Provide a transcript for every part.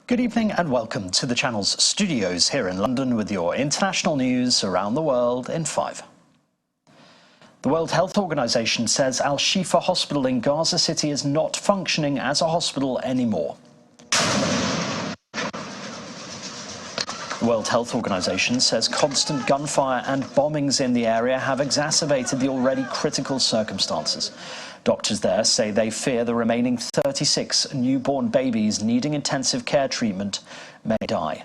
Good evening and welcome to the channel's studios here in London with your international news around the world in 5. The World Health Organization says Al-Shifa hospital in Gaza City is not functioning as a hospital anymore. The World Health Organization says constant gunfire and bombings in the area have exacerbated the already critical circumstances. Doctors there say they fear the remaining 36 newborn babies needing intensive care treatment may die.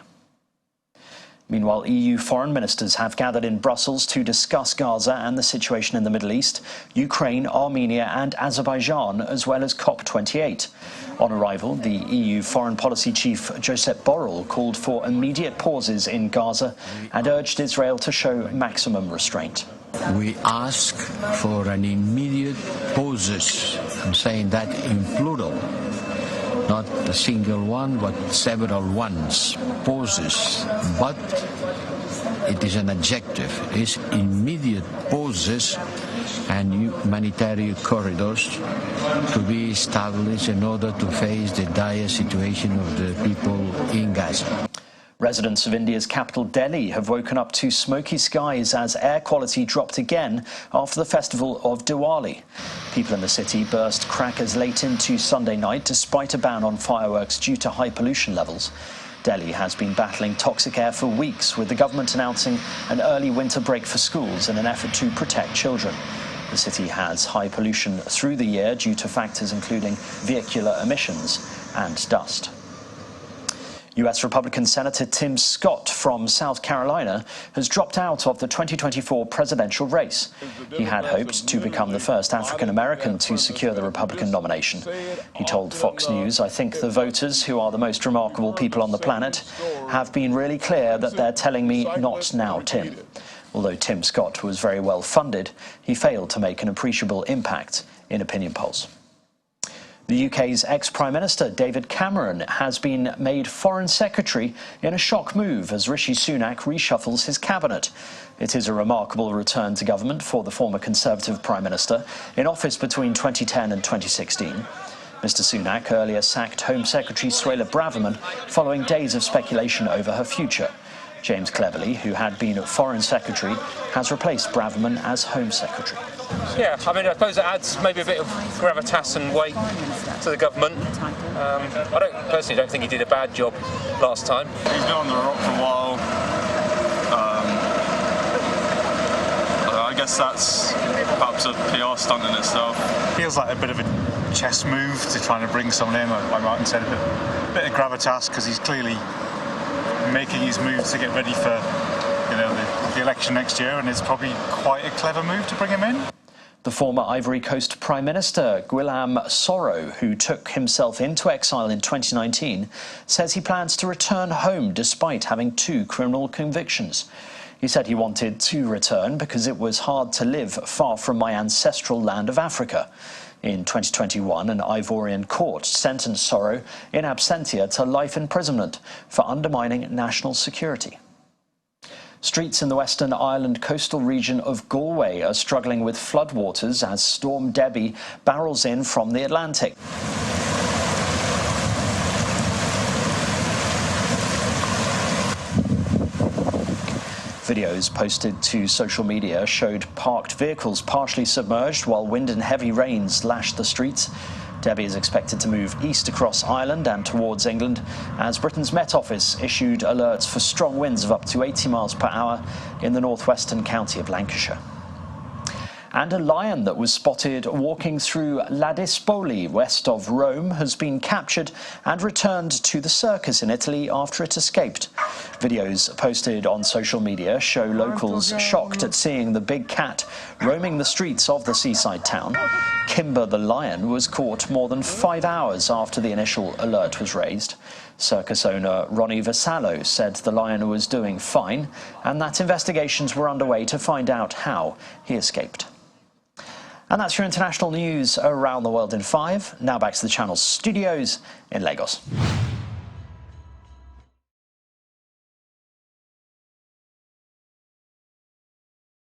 Meanwhile, EU foreign ministers have gathered in Brussels to discuss Gaza and the situation in the Middle East, Ukraine, Armenia and Azerbaijan, as well as COP28. On arrival, the EU foreign policy chief Josep Borrell called for immediate pauses in Gaza and urged Israel to show maximum restraint. We ask for an immediate pauses. I'm saying that in plural, not a single one, but several ones, pauses. But it is an adjective. It's immediate pauses and humanitarian corridors to be established in order to face the dire situation of the people in Gaza. Residents of India's capital Delhi have woken up to smoky skies as air quality dropped again after the festival of Diwali. People in the city burst crackers late into Sunday night despite a ban on fireworks due to high pollution levels. Delhi has been battling toxic air for weeks, with the government announcing an early winter break for schools in an effort to protect children. The city has high pollution through the year due to factors including vehicular emissions and dust. US Republican Senator Tim Scott from South Carolina has dropped out of the 2024 presidential race. He had hoped to become the first African American to secure the Republican nomination. He told Fox News, "I think the voters, who are the most remarkable people on the planet, have been really clear that they're telling me not now, Tim." Although Tim Scott was very well funded, he failed to make an appreciable impact in opinion polls. The UK's ex-Prime Minister David Cameron has been made Foreign Secretary in a shock move as Rishi Sunak reshuffles his cabinet. It is a remarkable return to government for the former Conservative Prime Minister, in office between 2010 and 2016. Mr Sunak earlier sacked Home Secretary Suella Braverman following days of speculation over her future. James Cleverly, who had been Foreign Secretary, has replaced Braverman as Home Secretary. Yeah, I mean, I suppose it adds maybe a bit of gravitas and weight to the government. I personally don't think he did a bad job last time. He's been on the rock for a while. I guess that's perhaps a PR stunt in itself. Feels like a bit of a chess move to try to bring someone in, like Martin said, a bit of gravitas, because he's clearly making his move to get ready for the election next year, and it's probably quite a clever move to bring him in. The former Ivory Coast Prime Minister Guillaume Soro, who took himself into exile in 2019, says he plans to return home despite having 2 criminal convictions. He said he wanted to return because it was hard to live far from my ancestral land of Africa. In 2021, an Ivorian court sentenced Soro in absentia to life imprisonment for undermining national security. Streets in the Western Ireland coastal region of Galway are struggling with floodwaters as Storm Debbie barrels in from the Atlantic. Videos posted to social media showed parked vehicles partially submerged while wind and heavy rains lashed the streets. Debbie is expected to move east across Ireland and towards England as Britain's Met Office issued alerts for strong winds of up to 80 miles per hour in the northwestern county of Lancashire. And a lion that was spotted walking through Ladispoli, west of Rome, has been captured and returned to the circus in Italy after it escaped. Videos posted on social media show locals shocked at seeing the big cat roaming the streets of the seaside town. Kimber the lion was caught more than 5 hours after the initial alert was raised. Circus owner Ronnie Vassallo said the lion was doing fine and that investigations were underway to find out how he escaped. And that's your international news around the world in 5. Now back to the channel's studios in Lagos.